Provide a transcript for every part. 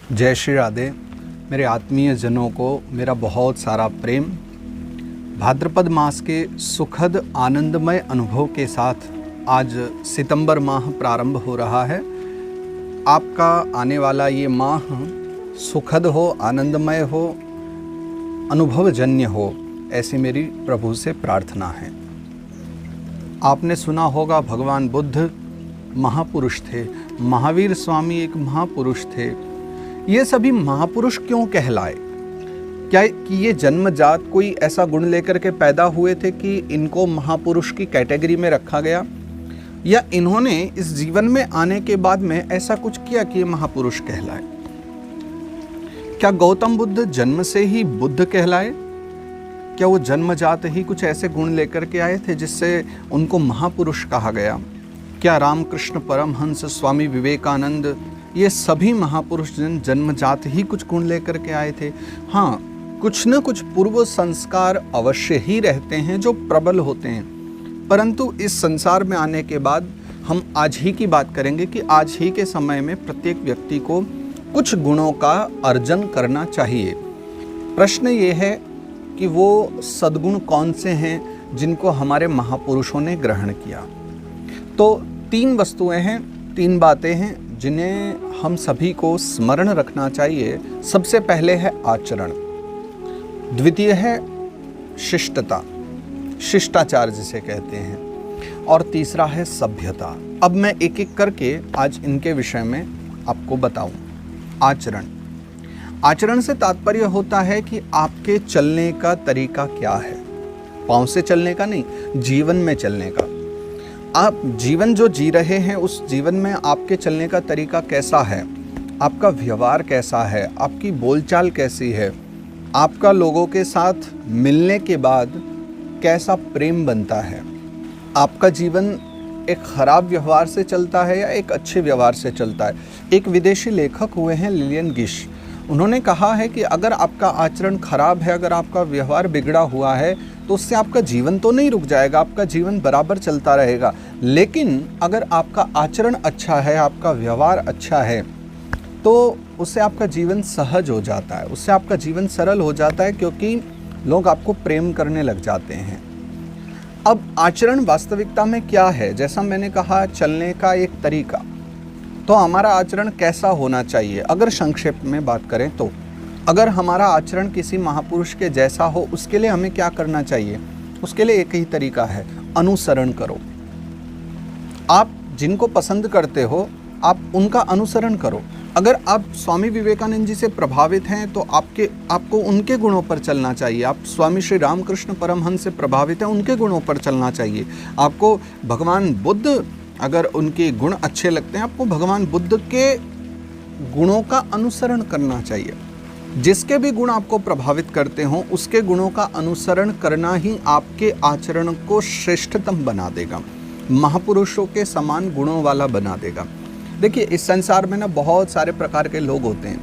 जय श्री राधे। मेरे आत्मीय जनों को मेरा बहुत सारा प्रेम। भाद्रपद मास के सुखद आनंदमय अनुभव के साथ आज सितंबर माह प्रारंभ हो रहा है। आपका आने वाला ये माह सुखद हो, आनंदमय हो, अनुभवजन्य हो, ऐसी मेरी प्रभु से प्रार्थना है। आपने सुना होगा भगवान बुद्ध महापुरुष थे, महावीर स्वामी एक महापुरुष थे। ये सभी महापुरुष क्यों कहलाए? क्या कि ये जन्मजात कोई ऐसा गुण लेकर के पैदा हुए थे कि इनको महापुरुष की कैटेगरी में रखा गया, या इन्होंने इस जीवन में आने के बाद में ऐसा कुछ किया कि ये महापुरुष कहलाए? क्या गौतम बुद्ध जन्म से ही बुद्ध कहलाए? क्या वो जन्मजात ही कुछ ऐसे गुण लेकर के आए थे जिससे उनको महापुरुष कहा गया? क्या रामकृष्ण परमहंस, स्वामी विवेकानंद, ये सभी महापुरुष जन्मजात ही कुछ गुण लेकर के आए थे? हाँ, कुछ न कुछ पूर्व संस्कार अवश्य ही रहते हैं जो प्रबल होते हैं, परंतु इस संसार में आने के बाद हम आज ही की बात करेंगे कि आज ही के समय में प्रत्येक व्यक्ति को कुछ गुणों का अर्जन करना चाहिए। प्रश्न ये है कि वो सद्गुण कौन से हैं जिनको हमारे महापुरुषों ने ग्रहण किया। तो तीन वस्तुएं हैं, तीन बातें हैं जिन्हें हम सभी को स्मरण रखना चाहिए। सबसे पहले है आचरण, द्वितीय है शिष्टता, शिष्टाचार जिसे कहते हैं, और तीसरा है सभ्यता। अब मैं एक एक करके आज इनके विषय में आपको बताऊं। आचरण, आचरण से तात्पर्य होता है कि आपके चलने का तरीका क्या है। पाँव से चलने का नहीं, जीवन में चलने का। आप जीवन जो जी रहे हैं उस जीवन में आपके चलने का तरीका कैसा है, आपका व्यवहार कैसा है, आपकी बोलचाल कैसी है, आपका लोगों के साथ मिलने के बाद कैसा प्रेम बनता है, आपका जीवन एक खराब व्यवहार से चलता है या एक अच्छे व्यवहार से चलता है। एक विदेशी लेखक हुए हैं लिलियन गिश, उन्होंने कहा है कि अगर आपका आचरण खराब है, अगर आपका व्यवहार बिगड़ा हुआ है, तो उससे आपका जीवन तो नहीं रुक जाएगा, आपका जीवन बराबर चलता रहेगा। लेकिन अगर आपका आचरण अच्छा है, आपका व्यवहार अच्छा है, तो उससे आपका जीवन सहज हो जाता है, उससे आपका जीवन सरल हो जाता है, क्योंकि लोग आपको प्रेम करने लग जाते हैं। अब आचरण वास्तविकता में क्या है? जैसा मैंने कहा, चलने का एक तरीका। तो हमारा आचरण कैसा होना चाहिए? अगर संक्षेप में बात करें तो अगर हमारा आचरण किसी महापुरुष के जैसा हो, उसके लिए हमें क्या करना चाहिए? उसके लिए एक ही तरीका है, अनुसरण करो। आप जिनको पसंद करते हो आप उनका अनुसरण करो। अगर आप स्वामी विवेकानंद जी से प्रभावित हैं तो आपको उनके गुणों पर चलना चाहिए। आप स्वामी श्री रामकृष्ण परमहंस से प्रभावित हैं, उनके गुणों पर चलना चाहिए। आपको भगवान बुद्ध, अगर उनके गुण अच्छे लगते हैं, आपको भगवान बुद्ध के गुणों का अनुसरण करना चाहिए। जिसके भी गुण आपको प्रभावित करते हों उसके गुणों का अनुसरण करना ही आपके आचरण को श्रेष्ठतम बना देगा, महापुरुषों के समान गुणों वाला बना देगा। देखिए, इस संसार में ना बहुत सारे प्रकार के लोग होते हैं,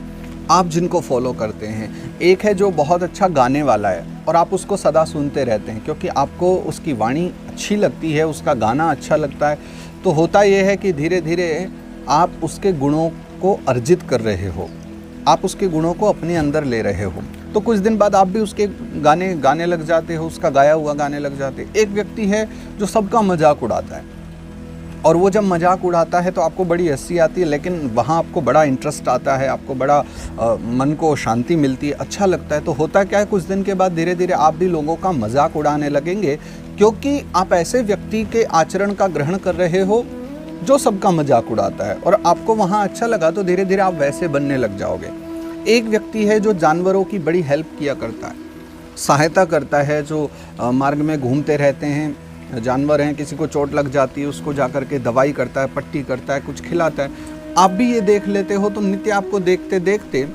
आप जिनको फॉलो करते हैं। एक है जो बहुत अच्छा गाने वाला है और आप उसको सदा सुनते रहते हैं क्योंकि आपको उसकी वाणी अच्छी लगती है, उसका गाना अच्छा लगता है। तो होता यह है कि धीरे धीरे आप उसके गुणों को अर्जित कर रहे हो, आप उसके गुणों को अपने अंदर ले रहे हो। तो कुछ दिन बाद आप भी उसके गाने गाने लग जाते हो, उसका गाया हुआ गाने लग जाते। एक व्यक्ति है जो सबका मजाक उड़ाता है, और वो जब मजाक उड़ाता है तो आपको बड़ी हंसी आती है, लेकिन वहाँ आपको बड़ा इंटरेस्ट आता है, आपको बड़ा मन को शांति मिलती है, अच्छा लगता है। तो होता क्या है, कुछ दिन के बाद धीरे धीरे आप भी लोगों का मजाक उड़ाने लगेंगे, क्योंकि आप ऐसे व्यक्ति के आचरण का ग्रहण कर रहे हो जो सबका मजाक उड़ाता है, और आपको वहाँ अच्छा लगा तो धीरे धीरे आप वैसे बनने लग जाओगे। एक व्यक्ति है जो जानवरों की बड़ी हेल्प किया करता है, सहायता करता है, जो मार्ग में घूमते रहते हैं, जानवर हैं, किसी को चोट लग जाती है उसको जा कर के दवाई करता है, पट्टी करता है, कुछ खिलाता है। आप भी ये देख लेते हो तो नित्य आपको देखते देखते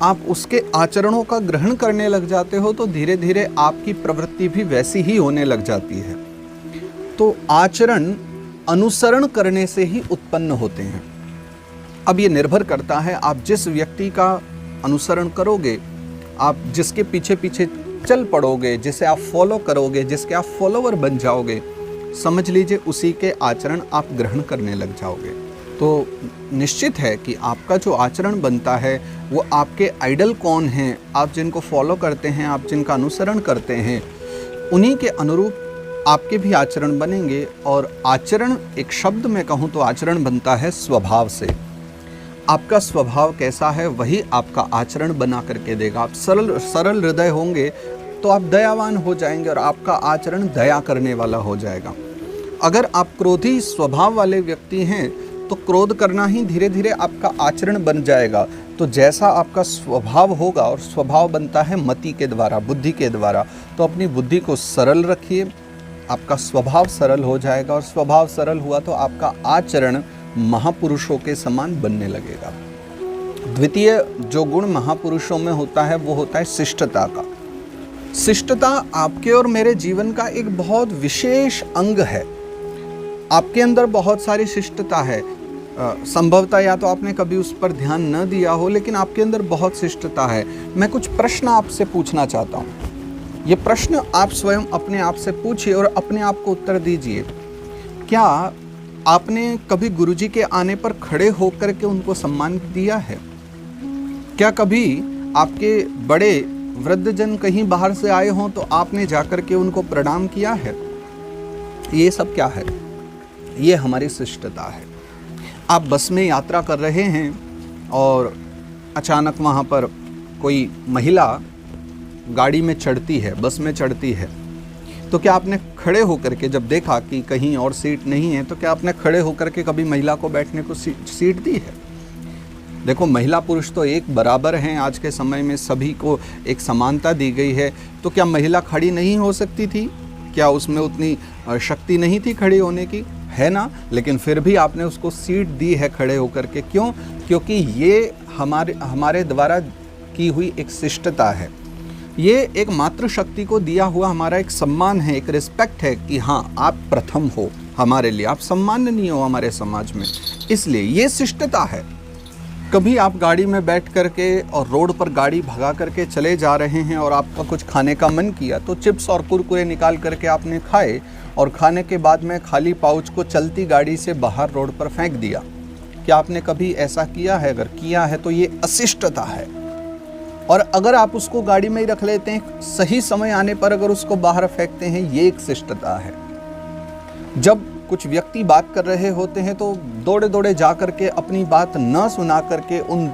आप उसके आचरणों का ग्रहण करने लग जाते हो, तो धीरे धीरे आपकी प्रवृत्ति भी वैसी ही होने लग जाती है। तो आचरण अनुसरण करने से ही उत्पन्न होते हैं। अब ये निर्भर करता है आप जिस व्यक्ति का अनुसरण करोगे, आप जिसके पीछे पीछे चल पड़ोगे, जिसे आप फॉलो करोगे, जिसके आप फॉलोवर बन जाओगे, समझ लीजिए उसी के आचरण आप ग्रहण करने लग जाओगे। तो निश्चित है कि आपका जो आचरण बनता है वो आपके आइडल कौन हैं, आप जिनको फॉलो करते हैं, आप जिनका अनुसरण करते हैं, उन्हीं के अनुरूप आपके भी आचरण बनेंगे। और आचरण, एक शब्द में कहूँ तो आचरण बनता है स्वभाव से। आपका स्वभाव कैसा है वही आपका आचरण बना करके देगा। आप सरल हृदय होंगे तो आप दयावान हो जाएंगे और आपका आचरण दया करने वाला हो जाएगा। अगर आप क्रोधी स्वभाव वाले व्यक्ति हैं तो क्रोध करना ही धीरे धीरे आपका आचरण बन जाएगा। तो जैसा आपका स्वभाव होगा, और स्वभाव बनता है मति के द्वारा, बुद्धि के द्वारा, तो अपनी बुद्धि को सरल रखिए, आपका स्वभाव सरल हो जाएगा। और स्वभाव सरल हुआ तो आपका आचरण महापुरुषों के समान बनने लगेगा। द्वितीय जो गुण महापुरुषों में होता है वो होता है शिष्टता का। शिष्टता आपके और मेरे जीवन का एक बहुत विशेष अंग है। आपके अंदर बहुत सारी शिष्टता है, संभवतः या तो आपने कभी उस पर ध्यान न दिया हो, लेकिन आपके अंदर बहुत शिष्टता है। मैं कुछ प्रश्न आपसे पूछना चाहता हूँ। ये प्रश्न आप स्वयं अपने आप से पूछिए और अपने आप को उत्तर दीजिए। क्या आपने कभी गुरुजी के आने पर खड़े होकर के उनको सम्मान दिया है? क्या कभी आपके बड़े वृद्धजन कहीं बाहर से आए हों तो आपने जाकर के उनको प्रणाम किया है? ये सब क्या है? ये हमारी शिष्टता है। आप बस में यात्रा कर रहे हैं और अचानक वहाँ पर कोई महिला गाड़ी में चढ़ती है, बस में चढ़ती है, तो क्या आपने खड़े होकर के, जब देखा कि कहीं और सीट नहीं है, तो क्या आपने खड़े होकर के कभी महिला को बैठने को सीट दी है? देखो, महिला पुरुष तो एक बराबर हैं। आज के समय में सभी को एक समानता दी गई है। तो क्या महिला खड़ी नहीं हो सकती थी? क्या उसमें उतनी शक्ति नहीं थी खड़ी होने की? है ना। लेकिन फिर भी आपने उसको सीट दी है खड़े होकर के। क्यों? क्योंकि ये हमारे द्वारा की हुई एक शिष्टता है। ये एक मातृशक्ति को दिया हुआ हमारा एक सम्मान है, एक रिस्पेक्ट है कि हाँ, आप प्रथम हो हमारे लिए, आप सम्माननीय हो हमारे समाज में, इसलिए ये शिष्टता है। कभी आप गाड़ी में बैठ करके और रोड पर गाड़ी भगा करके चले जा रहे हैं और आपका कुछ खाने का मन किया तो चिप्स और कुरकुरे निकाल करके आपने खाए और खाने के बाद में खाली पाउच को चलती गाड़ी से बाहर रोड पर फेंक दिया। क्या आपने कभी ऐसा किया है? अगर किया है तो ये अशिष्टता है। और अगर आप उसको गाड़ी में ही रख लेते हैं, सही समय आने पर अगर उसको बाहर फेंकते हैं, ये एक शिष्टता है। जब कुछ व्यक्ति बात कर रहे होते हैं तो दौड़े दौड़े जा करके अपनी बात न सुना करके उन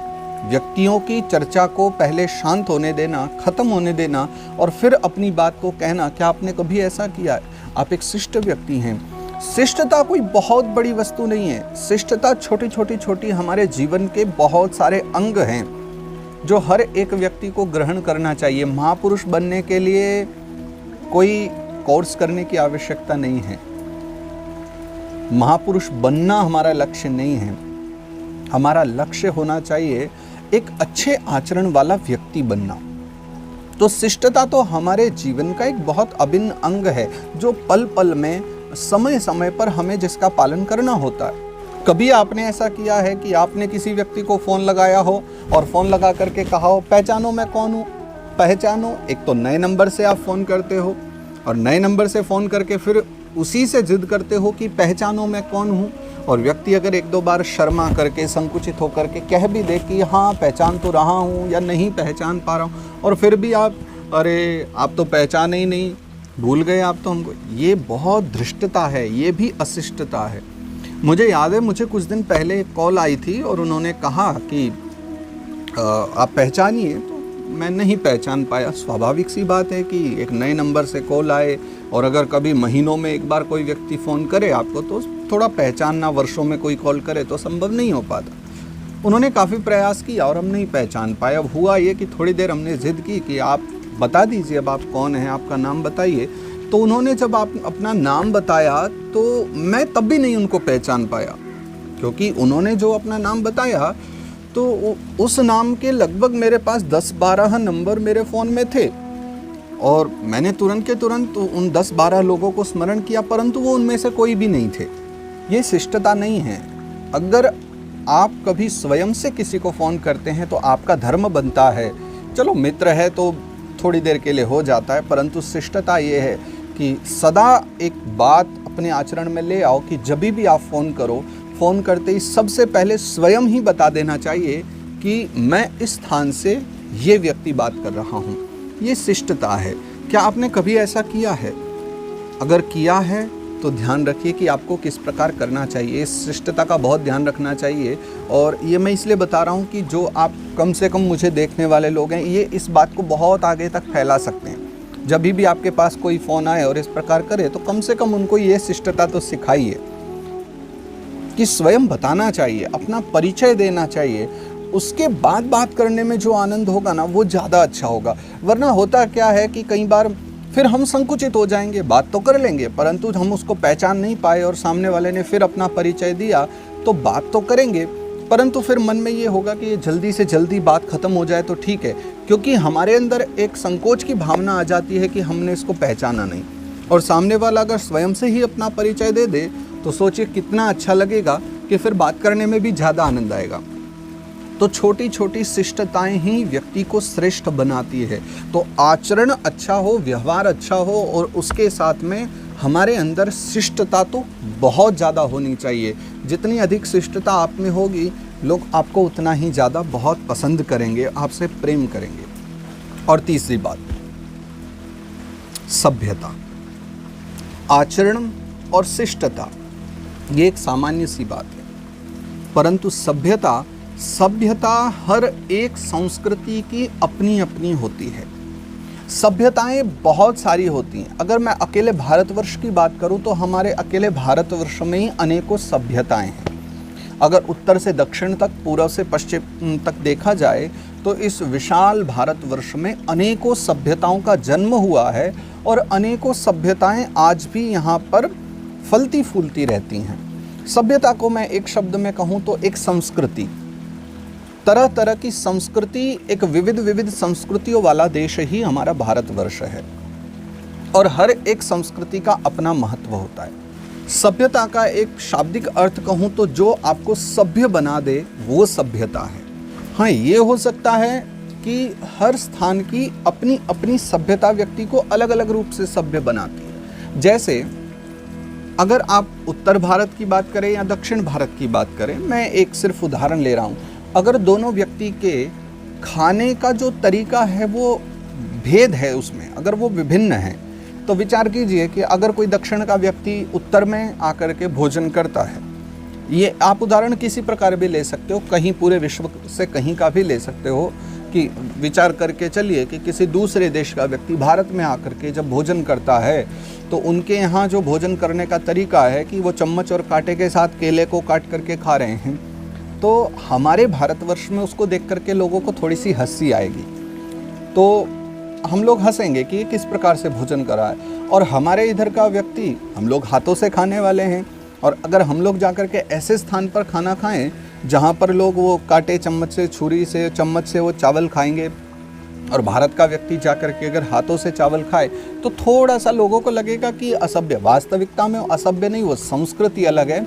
व्यक्तियों की चर्चा को पहले शांत होने देना, खत्म होने देना और फिर अपनी बात को कहना। क्या आपने कभी ऐसा किया है? आप एक शिष्ट व्यक्ति हैं। शिष्टता कोई बहुत बड़ी वस्तु नहीं है। शिष्टता छोटी छोटी हमारे जीवन के बहुत सारे अंग हैं जो हर एक व्यक्ति को ग्रहण करना चाहिए। महापुरुष बनने के लिए कोई कोर्स करने की आवश्यकता नहीं है। महापुरुष बनना हमारा लक्ष्य नहीं है। हमारा लक्ष्य होना चाहिए एक अच्छे आचरण वाला व्यक्ति बनना। तो शिष्टता तो हमारे जीवन का एक बहुत अभिन्न अंग है जो पल पल में, समय समय पर हमें जिसका पालन करना होता है। कभी आपने ऐसा किया है कि आपने किसी व्यक्ति को फ़ोन लगाया हो और फ़ोन लगा करके कहा हो, पहचानो मैं कौन हूँ? पहचानो। एक तो नए नंबर से आप फ़ोन करते हो और नए नंबर से फ़ोन करके फिर उसी से जिद करते हो कि पहचानो मैं कौन हूँ। और व्यक्ति अगर एक दो बार शर्मा करके, संकुचित होकर के कह भी दे कि हाँ पहचान तो रहा हूँ या नहीं पहचान पा रहा हूँ, और फिर भी आप, अरे आप तो पहचाने ही नहीं, भूल गए आप तो हमको, ये बहुत धृष्टता है, ये भी अशिष्टता है। मुझे याद है, मुझे कुछ दिन पहले एक कॉल आई थी और उन्होंने कहा कि आप पहचानिए, तो मैं नहीं पहचान पाया। स्वाभाविक सी बात है कि एक नए नंबर से कॉल आए और अगर कभी महीनों में एक बार कोई व्यक्ति फ़ोन करे आपको तो थोड़ा पहचानना, वर्षों में कोई कॉल करे तो संभव नहीं हो पाता। उन्होंने काफ़ी प्रयास किया और हम नहीं पहचान पाए। अब हुआ ये कि थोड़ी देर हमने ज़िद की कि आप बता दीजिए अब आप कौन हैं, आपका नाम बताइए। तो उन्होंने जब आप अपना नाम बताया तो मैं तब भी नहीं उनको पहचान पाया, क्योंकि उन्होंने जो अपना नाम बताया तो उस नाम के लगभग मेरे पास 10-12 नंबर मेरे फ़ोन में थे और मैंने तुरंत के तुरंत उन 10-12 लोगों को स्मरण किया, परंतु वो उनमें से कोई भी नहीं थे। ये शिष्टता नहीं है। अगर आप कभी स्वयं से किसी को फ़ोन करते हैं तो आपका धर्म बनता है, चलो मित्र है तो थोड़ी देर के लिए हो जाता है, परंतु शिष्टता ये है कि सदा एक बात अपने आचरण में ले आओ कि जब भी आप फ़ोन करो फ़ोन करते ही सबसे पहले स्वयं ही बता देना चाहिए कि मैं इस स्थान से ये व्यक्ति बात कर रहा हूँ। ये शिष्टता है। क्या आपने कभी ऐसा किया है? अगर किया है तो ध्यान रखिए कि आपको किस प्रकार करना चाहिए। इस शिष्टता का बहुत ध्यान रखना चाहिए। और ये मैं इसलिए बता रहा हूँ कि जो आप कम से कम मुझे देखने वाले लोग हैं, ये इस बात को बहुत आगे तक फैला सकते हैं। जब भी आपके पास कोई फ़ोन आए और इस प्रकार करे तो कम से कम उनको ये शिष्टता तो सिखाइए कि स्वयं बताना चाहिए, अपना परिचय देना चाहिए। उसके बाद बात करने में जो आनंद होगा ना, वो ज़्यादा अच्छा होगा। वरना होता क्या है कि कई बार फिर हम संकुचित हो जाएंगे। बात तो कर लेंगे परंतु हम उसको पहचान नहीं पाए और सामने वाले ने फिर अपना परिचय दिया तो बात तो करेंगे परंतु फिर मन में ये होगा कि ये जल्दी से जल्दी बात ख़त्म हो जाए तो ठीक है, क्योंकि हमारे अंदर एक संकोच की भावना आ जाती है कि हमने इसको पहचाना नहीं। और सामने वाला अगर स्वयं से ही अपना परिचय दे दे तो सोचिए कितना अच्छा लगेगा कि फिर बात करने में भी ज़्यादा आनंद आएगा। तो छोटी छोटी शिष्टताएं ही व्यक्ति को श्रेष्ठ बनाती है। तो आचरण अच्छा हो, व्यवहार अच्छा हो और उसके साथ में हमारे अंदर शिष्टता तो बहुत ज़्यादा होनी चाहिए। जितनी अधिक शिष्टता आप में होगी, लोग आपको उतना ही ज़्यादा बहुत पसंद करेंगे, आपसे प्रेम करेंगे। और तीसरी बात, सभ्यता। आचरण और शिष्टता ये एक सामान्य सी बात है, परंतु सभ्यता हर एक संस्कृति की अपनी अपनी होती है। सभ्यताएं बहुत सारी होती हैं। अगर मैं अकेले भारतवर्ष की बात करूं तो हमारे अकेले भारतवर्ष में ही अनेकों सभ्यताएं हैं। अगर उत्तर से दक्षिण तक, पूर्व से पश्चिम तक देखा जाए तो इस विशाल भारतवर्ष में अनेकों सभ्यताओं का जन्म हुआ है और अनेकों सभ्यताएं आज भी यहाँ पर फलती फूलती रहती हैं। सभ्यता को मैं एक शब्द में कहूँ तो एक संस्कृति, तरह तरह की संस्कृति, एक विविध संस्कृतियों वाला देश ही हमारा भारतवर्ष है और हर एक संस्कृति का अपना महत्व होता है। सभ्यता का एक शाब्दिक अर्थ कहूँ तो जो आपको सभ्य बना दे वो सभ्यता है। हाँ, ये हो सकता है कि हर स्थान की अपनी अपनी सभ्यता व्यक्ति को अलग अलग रूप से सभ्य बनाती है। जैसे अगर आप उत्तर भारत की बात करें या दक्षिण भारत की बात करें, मैं एक सिर्फ उदाहरण ले रहा हूँ। अगर दोनों व्यक्ति के खाने का जो तरीका है वो भेद है, उसमें अगर वो विभिन्न है तो विचार कीजिए कि अगर कोई दक्षिण का व्यक्ति उत्तर में आकर के भोजन करता है, ये आप उदाहरण किसी प्रकार भी ले सकते हो, कहीं पूरे विश्व से कहीं का भी ले सकते हो कि विचार करके चलिए कि किसी दूसरे देश का व्यक्ति भारत में आकर के जब भोजन करता है तो उनके यहाँ जो भोजन करने का तरीका है कि वो चम्मच और कांटे के साथ केले को काट करके खा रहे हैं, तो हमारे भारतवर्ष में उसको देख करके लोगों को थोड़ी सी हंसी आएगी। तो हम लोग हंसेंगे कि ये किस प्रकार से भोजन कर रहा है। और हमारे इधर का व्यक्ति, हम लोग हाथों से खाने वाले हैं, और अगर हम लोग जाकर के ऐसे स्थान पर खाना खाएं जहाँ पर लोग वो कांटे चम्मच से, छुरी से, चम्मच से वो चावल खाएंगे, और भारत का व्यक्ति जाकर के अगर हाथों से चावल खाए तो थोड़ा सा लोगों को लगेगा कि असभ्य। वास्तविकता में असभ्य नहीं, वो संस्कृति अलग है।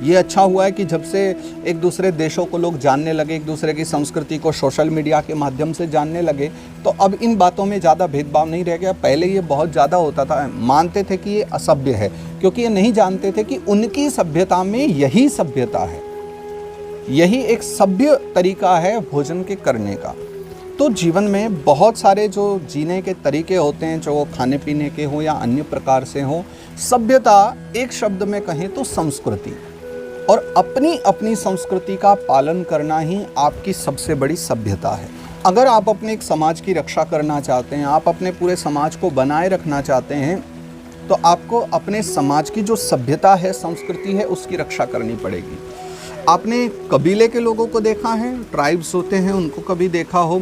ये अच्छा हुआ है कि जब से एक दूसरे देशों को लोग जानने लगे, एक दूसरे की संस्कृति को सोशल मीडिया के माध्यम से जानने लगे, तो अब इन बातों में ज़्यादा भेदभाव नहीं रह गया। पहले ये बहुत ज़्यादा होता था, मानते थे कि ये असभ्य है, क्योंकि ये नहीं जानते थे कि उनकी सभ्यता में यही सभ्यता है, यही एक सभ्य तरीका है भोजन के करने का। तो जीवन में बहुत सारे जो जीने के तरीके होते हैं, जो खाने पीने के हो या अन्य प्रकार से हो, सभ्यता एक शब्द में कहें तो संस्कृति, और अपनी अपनी संस्कृति का पालन करना ही आपकी सबसे बड़ी सभ्यता है। अगर आप अपने एक समाज की रक्षा करना चाहते हैं, आप अपने पूरे समाज को बनाए रखना चाहते हैं, तो आपको अपने समाज की जो सभ्यता है, संस्कृति है, उसकी रक्षा करनी पड़ेगी। आपने कबीले के लोगों को देखा है, ट्राइब्स होते हैं, उनको कभी देखा हो,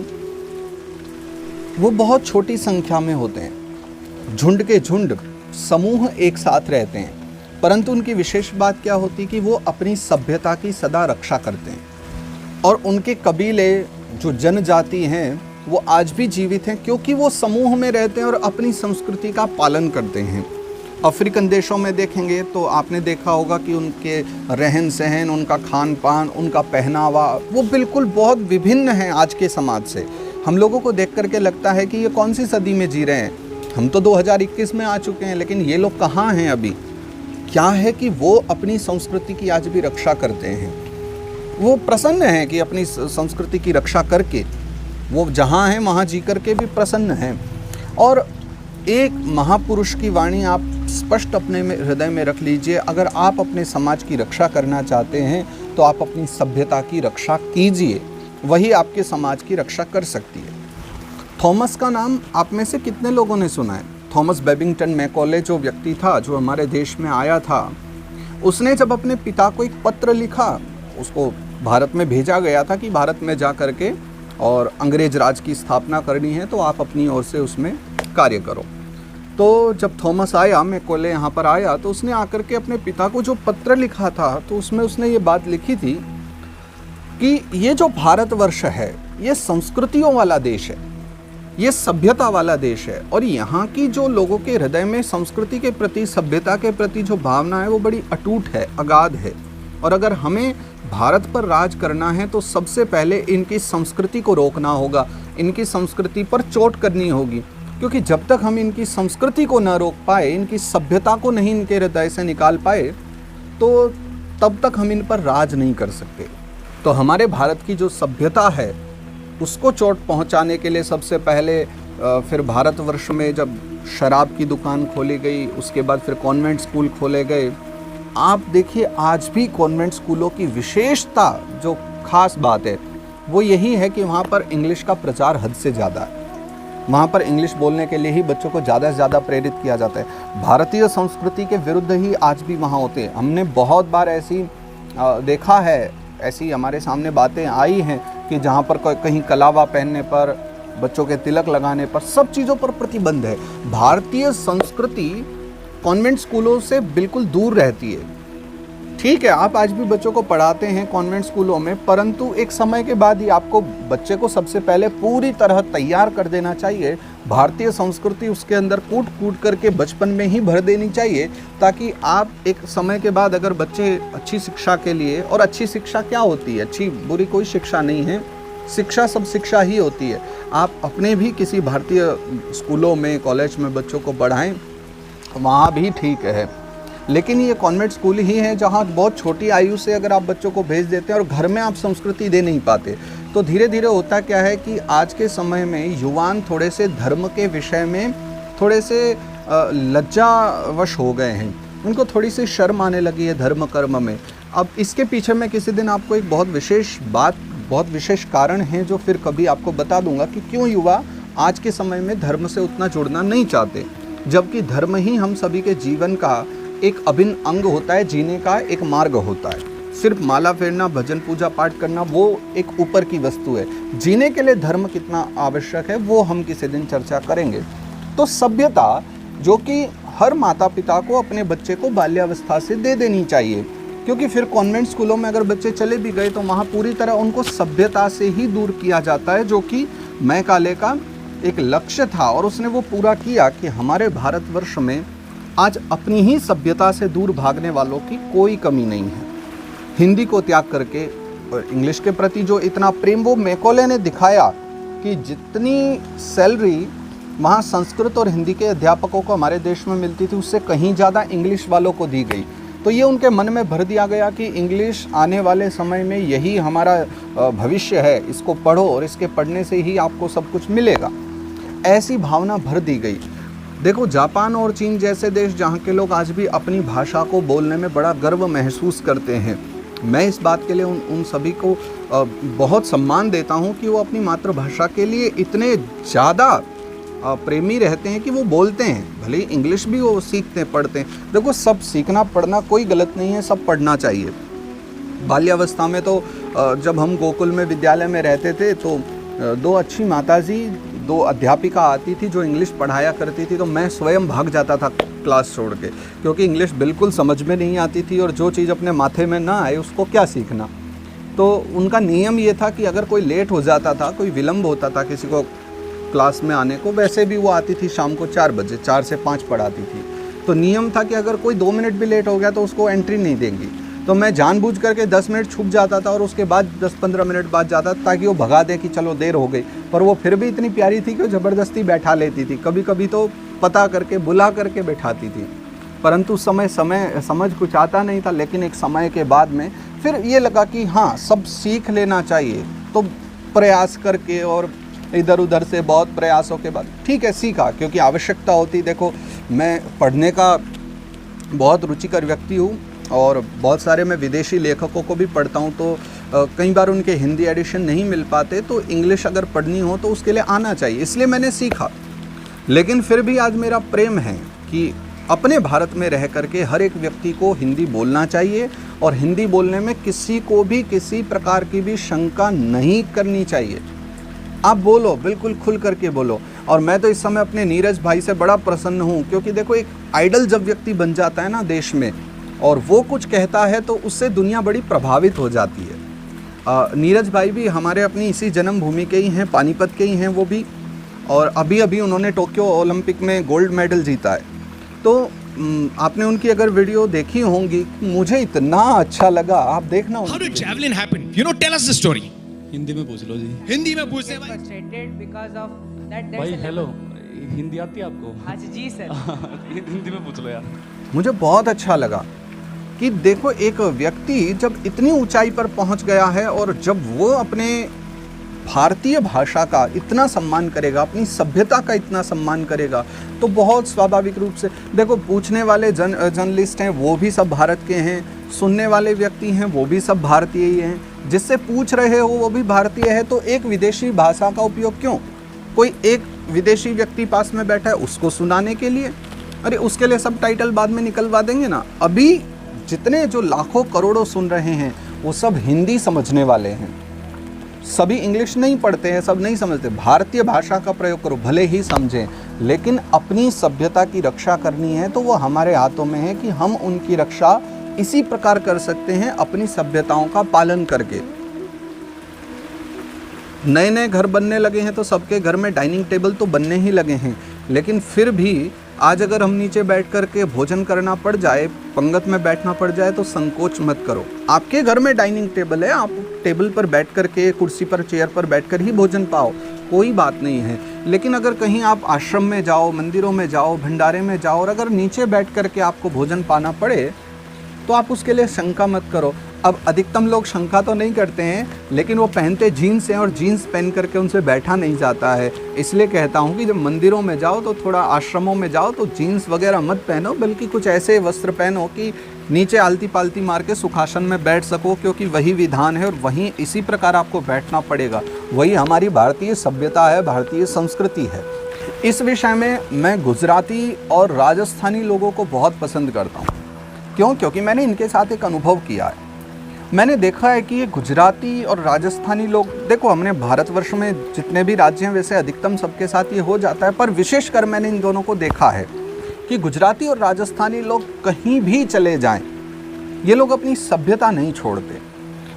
वो बहुत छोटी संख्या में होते हैं, झुंड के झुंड समूह एक साथ रहते हैं, परंतु उनकी विशेष बात क्या होती है कि वो अपनी सभ्यता की सदा रक्षा करते हैं। और उनके कबीले, जो जनजाति हैं, वो आज भी जीवित हैं, क्योंकि वो समूह में रहते हैं और अपनी संस्कृति का पालन करते हैं। अफ्रीकन देशों में देखेंगे तो आपने देखा होगा कि उनके रहन सहन, उनका खान पान, उनका पहनावा, वो बिल्कुल बहुत विभिन्न हैं आज के समाज से। हम लोगों को देख करके लगता है कि ये कौन सी सदी में जी रहे हैं, हम तो 2021 में आ चुके हैं, लेकिन ये लोग कहाँ हैं अभी। क्या है कि वो अपनी संस्कृति की आज भी रक्षा करते हैं। वो प्रसन्न हैं कि अपनी संस्कृति की रक्षा करके वो जहाँ हैं वहाँ जी करके भी प्रसन्न हैं। और एक महापुरुष की वाणी आप स्पष्ट अपने में हृदय में रख लीजिए, अगर आप अपने समाज की रक्षा करना चाहते हैं तो आप अपनी सभ्यता की रक्षा कीजिए, वही आपके समाज की रक्षा कर सकती है। थॉमस का नाम आप में से कितने लोगों ने सुना है? थॉमस बेबिंगटन मैकॉले जो व्यक्ति था, जो हमारे देश में आया था, उसने जब अपने पिता को एक पत्र लिखा, उसको भारत में भेजा गया था कि भारत में जा करके और अंग्रेज राज की स्थापना करनी है तो आप अपनी ओर से उसमें कार्य करो। तो जब थॉमस आया, मैकॉले यहाँ पर आया, तो उसने आकर के अपने पिता को जो पत्र लिखा था तो उसमें उसने ये बात लिखी थी कि ये जो भारतवर्ष है ये संस्कृतियों वाला देश है, ये सभ्यता वाला देश है, और यहाँ की जो लोगों के हृदय में संस्कृति के प्रति, सभ्यता के प्रति जो भावना है वो बड़ी अटूट है, अगाध है। और अगर हमें भारत पर राज करना है तो सबसे पहले इनकी संस्कृति को रोकना होगा, इनकी संस्कृति पर चोट करनी होगी, क्योंकि जब तक हम इनकी संस्कृति को न रोक पाए, इनकी सभ्यता को नहीं इनके हृदय से निकाल पाए, तो तब तक हम इन पर राज नहीं कर सकते। तो हमारे भारत की जो सभ्यता है उसको चोट पहुंचाने के लिए सबसे पहले फिर भारतवर्ष में जब शराब की दुकान खोली गई, उसके बाद फिर कॉन्वेंट स्कूल खोले गए। आप देखिए आज भी कॉन्वेंट स्कूलों की विशेषता, जो खास बात है वो यही है कि वहाँ पर इंग्लिश का प्रचार हद से ज़्यादा है। वहाँ पर इंग्लिश बोलने के लिए ही बच्चों को ज़्यादा से ज़्यादा प्रेरित किया जाता है। भारतीय संस्कृति के विरुद्ध ही आज भी वहाँ होते हैं। हमने बहुत बार ऐसी देखा है, ऐसी हमारे सामने बातें आई हैं कि जहाँ पर कहीं कलावा पहनने पर, बच्चों के तिलक लगाने पर, सब चीज़ों पर प्रतिबंध है। भारतीय संस्कृति कॉन्वेंट स्कूलों से बिल्कुल दूर रहती है। ठीक है, आप आज भी बच्चों को पढ़ाते हैं कॉन्वेंट स्कूलों में, परंतु एक समय के बाद ही आपको बच्चे को सबसे पहले पूरी तरह तैयार कर देना चाहिए। भारतीय संस्कृति उसके अंदर कूट कूट करके बचपन में ही भर देनी चाहिए, ताकि आप एक समय के बाद अगर बच्चे अच्छी शिक्षा के लिए, और अच्छी शिक्षा क्या होती है, अच्छी बुरी कोई शिक्षा नहीं है, शिक्षा सब शिक्षा ही होती है। आप अपने भी किसी भारतीय स्कूलों में, कॉलेज में बच्चों को पढ़ाएं, वहाँ भी ठीक है। लेकिन ये कॉन्वेंट स्कूल ही है जहाँ बहुत छोटी आयु से अगर आप बच्चों को भेज देते हैं और घर में आप संस्कृति दे नहीं पाते, तो धीरे धीरे होता क्या है कि आज के समय में युवान थोड़े से धर्म के विषय में थोड़े से लज्जावश हो गए हैं। उनको थोड़ी सी शर्म आने लगी है धर्म कर्म में। अब इसके पीछे मैं किसी दिन आपको एक बहुत विशेष कारण है जो फिर कभी आपको बता दूंगा कि क्यों युवा आज के समय में धर्म से उतना जुड़ना नहीं चाहते, जबकि धर्म ही हम सभी के जीवन का एक अभिन्न अंग होता है, जीने का एक मार्ग होता है। सिर्फ माला फेरना, भजन पूजा पाठ करना वो एक ऊपर की वस्तु है। जीने के लिए धर्म कितना आवश्यक है वो हम किसी दिन चर्चा करेंगे। तो सभ्यता जो कि हर माता पिता को अपने बच्चे को बाल्यावस्था से दे देनी चाहिए, क्योंकि फिर कॉन्वेंट स्कूलों में अगर बच्चे चले भी गए तो वहाँ पूरी तरह उनको सभ्यता से ही दूर किया जाता है, जो कि मैकाले का एक लक्ष्य था और उसने वो पूरा किया कि हमारे भारतवर्ष में आज अपनी ही सभ्यता से दूर भागने वालों की कोई कमी नहीं है। हिंदी को त्याग करके और इंग्लिश के प्रति जो इतना प्रेम, वो मैकॉले ने दिखाया कि जितनी सैलरी वहाँ संस्कृत और हिंदी के अध्यापकों को हमारे देश में मिलती थी उससे कहीं ज़्यादा इंग्लिश वालों को दी गई। तो ये उनके मन में भर दिया गया कि इंग्लिश आने वाले समय में यही हमारा भविष्य है, इसको पढ़ो और इसके पढ़ने से ही आपको सब कुछ मिलेगा। ऐसी भावना भर दी गई। देखो, जापान और चीन जैसे देश जहाँ के लोग आज भी अपनी भाषा को बोलने में बड़ा गर्व महसूस करते हैं। मैं इस बात के लिए उन सभी को बहुत सम्मान देता हूँ कि वो अपनी मातृभाषा के लिए इतने ज़्यादा प्रेमी रहते हैं कि वो बोलते हैं, भले ही इंग्लिश भी वो सीखते हैं, पढ़ते हैं। देखो, सब सीखना पढ़ना कोई गलत नहीं है, सब पढ़ना चाहिए। बाल्यावस्था में तो जब हम गोकुल में विद्यालय में रहते थे तो दो अच्छी माताजी, दो अध्यापिका आती थी जो इंग्लिश पढ़ाया करती थी, तो मैं स्वयं भाग जाता था क्लास छोड़ के, क्योंकि इंग्लिश बिल्कुल समझ में नहीं आती थी और जो चीज़ अपने माथे में ना आए उसको क्या सीखना। तो उनका नियम ये था कि अगर कोई लेट हो जाता था, कोई विलम्ब होता था किसी को क्लास में आने को, वैसे भी वो आती थी शाम को 4 बजे, 4 से 5 पढ़ाती थी, तो नियम था कि अगर कोई 2 मिनट भी लेट हो गया तो उसको एंट्री नहीं देंगी। तो मैं जानबूझ करके 10 मिनट छुप जाता था और उसके बाद 10-15 मिनट बाद जाता था ताकि वो भगा दे कि चलो देर हो गई। पर वो फिर भी इतनी प्यारी थी कि वो ज़बरदस्ती बैठा लेती थी, कभी कभी तो पता करके बुला करके बैठाती थी। परंतु उस समय समझ कुछ आता नहीं था, लेकिन एक समय के बाद में फिर ये लगा कि हाँ, सब सीख लेना चाहिए। तो प्रयास करके और इधर उधर से बहुत प्रयासों के बाद ठीक है सीखा, क्योंकि आवश्यकता होती। देखो, मैं पढ़ने का बहुत रुचिकर व्यक्ति हूँ और बहुत सारे मैं विदेशी लेखकों को भी पढ़ता हूँ, तो कई बार उनके हिंदी एडिशन नहीं मिल पाते, तो इंग्लिश अगर पढ़नी हो तो उसके लिए आना चाहिए, इसलिए मैंने सीखा। लेकिन फिर भी आज मेरा प्रेम है कि अपने भारत में रह करके हर एक व्यक्ति को हिंदी बोलना चाहिए और हिंदी बोलने में किसी को भी किसी प्रकार की भी शंका नहीं करनी चाहिए। आप बोलो, बिल्कुल खुल करके बोलो। और मैं तो इस समय अपने नीरज भाई से बड़ा प्रसन्न हूँ, क्योंकि देखो, एक आइडल जब व्यक्ति बन जाता है ना देश में और वो कुछ कहता है तो उससे दुनिया बड़ी प्रभावित हो जाती है। नीरज भाई भी हमारे अपनी इसी जन्मभूमि के ही हैं, पानीपत के ही हैं वो भी, और अभी अभी उन्होंने टोक्यो ओलंपिक में गोल्ड मेडल जीता है। तो आपने उनकी अगर वीडियो देखी होंगी, मुझे इतना अच्छा लगा, आप देखना। How did javelin happen? You know, tell us the story. Hindi में पूछ लो जी। हिंदी में पूछने भाई। Frustrated because of that. भाई हेलो, हिंदी आती है आपको? अच्छा जी सर। हिंदी में पूछ लो यार। मुझे बहुत अच्छा लगा कि देखो, एक व्यक्ति जब इतनी ऊंचाई पर पहुंच गया है और जब वो अपने भारतीय भाषा का इतना सम्मान करेगा, अपनी सभ्यता का इतना सम्मान करेगा, तो बहुत स्वाभाविक रूप से देखो, पूछने वाले जर्नलिस्ट हैं वो भी सब भारत के हैं, सुनने वाले व्यक्ति हैं वो भी सब भारतीय ही हैं, जिससे पूछ रहे हो वो भी भारतीय है। तो एक विदेशी भाषा का उपयोग क्यों? कोई एक विदेशी व्यक्ति पास में बैठा है उसको सुनाने के लिए, अरे उसके लिए सब टाइटल बाद में निकलवा देंगे ना। अभी जितने जो लाखों करोड़ों सुन रहे हैं वो सब हिंदी समझने वाले हैं, सभी इंग्लिश नहीं पढ़ते हैं, सब नहीं समझते। भारतीय भाषा का प्रयोग करो, भले ही समझें, लेकिन अपनी सभ्यता की रक्षा करनी है तो वो हमारे हाथों में है कि हम उनकी रक्षा इसी प्रकार कर सकते हैं, अपनी सभ्यताओं का पालन करके। नए नए घर बनने लगे हैं तो सबके घर में डाइनिंग टेबल तो बनने ही लगे हैं, लेकिन फिर भी आज अगर हम नीचे बैठ कर के भोजन करना पड़ जाए, पंगत में बैठना पड़ जाए, तो संकोच मत करो। आपके घर में डाइनिंग टेबल है, आप टेबल पर बैठ कर के, कुर्सी पर, चेयर पर बैठ कर ही भोजन पाओ, कोई बात नहीं है। लेकिन अगर कहीं आप आश्रम में जाओ, मंदिरों में जाओ, भंडारे में जाओ और अगर नीचे बैठ कर के आपको भोजन पाना पड़े तो आप उसके लिए शंका मत करो। अब अधिकतम लोग शंका तो नहीं करते हैं, लेकिन वो पहनते जीन्स हैं और जीन्स पहन करके उनसे बैठा नहीं जाता है। इसलिए कहता हूँ कि जब मंदिरों में जाओ तो थोड़ा, आश्रमों में जाओ तो जीन्स वगैरह मत पहनो, बल्कि कुछ ऐसे वस्त्र पहनो कि नीचे आलती पालती मार के सुखासन में बैठ सको, क्योंकि वही विधान है और वहीं इसी प्रकार आपको बैठना पड़ेगा। वही हमारी भारतीय सभ्यता है, भारतीय संस्कृति है। इस विषय में मैं गुजराती और राजस्थानी लोगों को बहुत पसंद करता हूँ। क्यों? क्योंकि मैंने इनके साथ एक अनुभव किया है। मैंने देखा है कि ये गुजराती और राजस्थानी लोग, देखो, हमने भारतवर्ष में जितने भी राज्य हैं वैसे अधिकतम सबके साथ ये हो जाता है, पर विशेषकर मैंने इन दोनों को देखा है कि गुजराती और राजस्थानी लोग कहीं भी चले जाएं, ये लोग अपनी सभ्यता नहीं छोड़ते।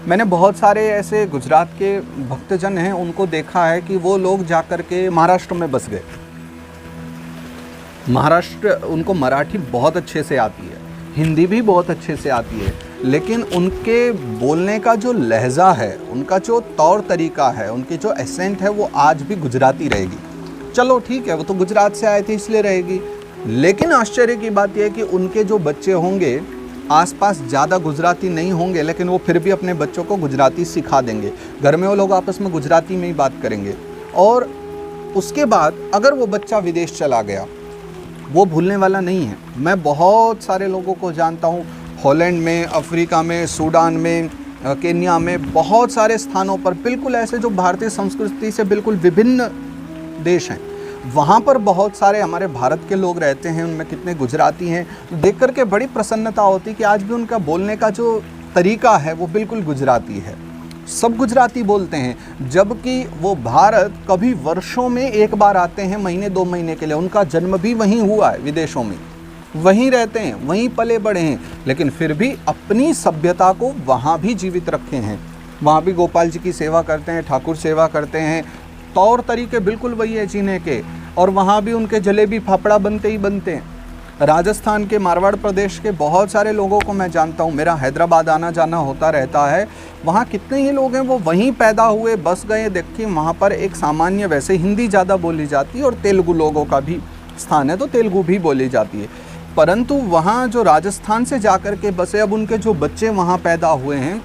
मैंने बहुत सारे ऐसे गुजरात के भक्तजन हैं, उनको देखा है कि वो लोग जा कर के महाराष्ट्र में बस गए। महाराष्ट्र, उनको मराठी बहुत अच्छे से आती है, हिंदी भी बहुत अच्छे से आती है, लेकिन उनके बोलने का जो लहजा है, उनका जो तौर तरीका है, उनकी जो एसेंट है, वो आज भी गुजराती रहेगी। चलो ठीक है, वो तो गुजरात से आए थे इसलिए रहेगी। लेकिन आश्चर्य की बात यह है कि उनके जो बच्चे होंगे आसपास ज़्यादा गुजराती नहीं होंगे, लेकिन वो फिर भी अपने बच्चों को गुजराती सिखा देंगे। घर में वो लोग आपस में गुजराती में ही बात करेंगे। और उसके बाद अगर वो बच्चा विदेश चला गया, वो भूलने वाला नहीं है। मैं बहुत सारे लोगों को जानता हूँ, हॉलैंड में, अफ्रीका में, सूडान में, केन्या में, बहुत सारे स्थानों पर बिल्कुल ऐसे जो भारतीय संस्कृति से बिल्कुल विभिन्न देश हैं, वहाँ पर बहुत सारे हमारे भारत के लोग रहते हैं, उनमें कितने गुजराती हैं। देख कर के बड़ी प्रसन्नता होती कि आज भी उनका बोलने का जो तरीका है वो बिल्कुल गुजराती है। सब गुजराती बोलते हैं, जबकि वो भारत कभी वर्षों में एक बार आते हैं, महीने 2 महीने के लिए। उनका जन्म भी वहीं हुआ है, विदेशों में, वहीं रहते हैं, वहीं पले बड़े हैं, लेकिन फिर भी अपनी सभ्यता को वहाँ भी जीवित रखे हैं। वहाँ भी गोपाल जी की सेवा करते हैं, ठाकुर सेवा करते हैं, तौर तरीके बिल्कुल वही है जीने के। और वहाँ भी उनके जलेबी फाफड़ा बनते ही बनते हैं। राजस्थान के मारवाड़ प्रदेश के बहुत सारे लोगों को मैं जानता हूँ, मेरा हैदराबाद आना जाना होता रहता है। वहाँ कितने ही लोग हैं वो वहीं पैदा हुए, बस गए। देखिए, वहाँ पर एक सामान्य, वैसे हिंदी ज़्यादा बोली जाती है और तेलुगु लोगों का भी स्थान है तो तेलुगु भी बोली जाती है। परंतु वहाँ जो राजस्थान से जाकर के बसे, अब उनके जो बच्चे वहाँ पैदा हुए हैं,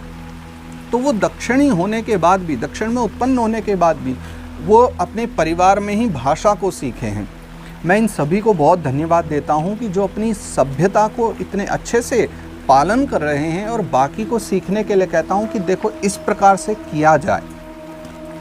तो वो दक्षिणी होने के बाद भी, दक्षिण में उत्पन्न होने के बाद भी वो अपने परिवार में ही भाषा को सीखे हैं। मैं इन सभी को बहुत धन्यवाद देता हूँ कि जो अपनी सभ्यता को इतने अच्छे से पालन कर रहे हैं और बाकी को सीखने के लिए कहता हूँ कि देखो इस प्रकार से किया जाए।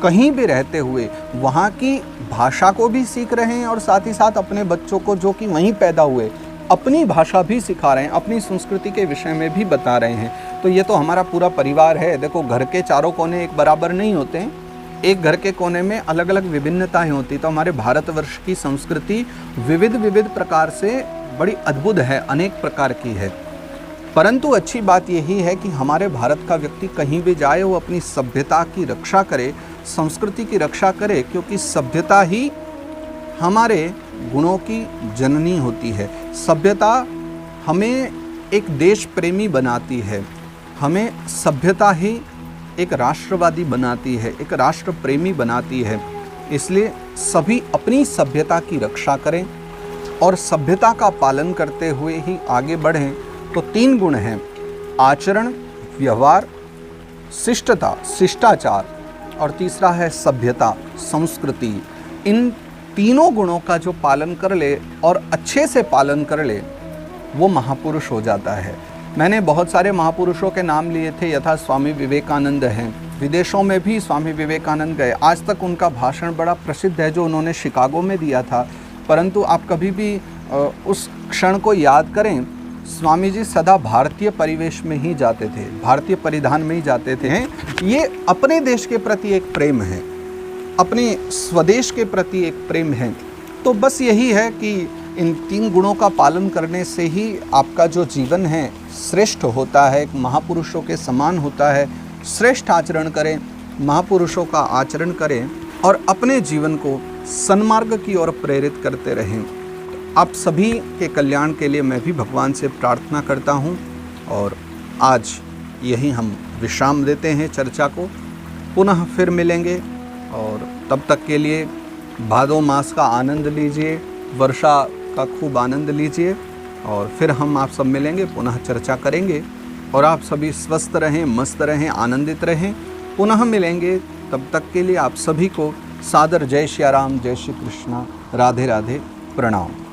कहीं भी रहते हुए वहाँ की भाषा को भी सीख रहे हैं और साथ ही साथ अपने बच्चों को जो कि वहीं पैदा हुए अपनी भाषा भी सिखा रहे हैं, अपनी संस्कृति के विषय में भी बता रहे हैं। तो ये तो हमारा पूरा परिवार है। देखो घर के चारों कोने एक बराबर नहीं होते हैं, एक घर के कोने में अलग अलग विभिन्नताएं होती। तो हमारे भारतवर्ष की संस्कृति विविध प्रकार से बड़ी अद्भुत है, अनेक प्रकार की है। परंतु अच्छी बात यही है कि हमारे भारत का व्यक्ति कहीं भी जाए वो अपनी सभ्यता की रक्षा करे, संस्कृति की रक्षा करे, क्योंकि सभ्यता ही हमारे गुणों की जननी होती है। सभ्यता हमें एक देश प्रेमी बनाती है, हमें सभ्यता ही एक राष्ट्रवादी बनाती है, एक राष्ट्र प्रेमी बनाती है। इसलिए सभी अपनी सभ्यता की रक्षा करें और सभ्यता का पालन करते हुए ही आगे बढ़ें। तो 3 गुण हैं, आचरण, व्यवहार, शिष्टता, शिष्टाचार, और तीसरा है सभ्यता, संस्कृति। इन तीनों गुणों का जो पालन कर ले और अच्छे से पालन कर ले वो महापुरुष हो जाता है। मैंने बहुत सारे महापुरुषों के नाम लिए थे, यथा स्वामी विवेकानंद हैं, विदेशों में भी स्वामी विवेकानंद गए। आज तक उनका भाषण बड़ा प्रसिद्ध है जो उन्होंने शिकागो में दिया था। परंतु आप कभी भी उस क्षण को याद करें, स्वामी जी सदा भारतीय परिवेश में ही जाते थे, भारतीय परिधान में ही जाते थे। ये अपने देश के प्रति एक प्रेम है, अपने स्वदेश के प्रति एक प्रेम है। तो बस यही है कि इन 3 गुणों का पालन करने से ही आपका जो जीवन है श्रेष्ठ होता है, एक महापुरुषों के समान होता है। श्रेष्ठ आचरण करें, महापुरुषों का आचरण करें और अपने जीवन को सन्मार्ग की ओर प्रेरित करते रहें। आप सभी के कल्याण के लिए मैं भी भगवान से प्रार्थना करता हूँ। और आज यही हम विश्राम देते हैं चर्चा को, पुनः फिर मिलेंगे। और तब तक के लिए भादो मास का आनंद लीजिए, वर्षा का खूब आनंद लीजिए, और फिर हम आप सब मिलेंगे, पुनः चर्चा करेंगे। और आप सभी स्वस्थ रहें, मस्त रहें, आनंदित रहें। पुनः मिलेंगे, तब तक के लिए आप सभी को सादर जय श्री राम, जय श्री कृष्णा, राधे राधे, प्रणाम।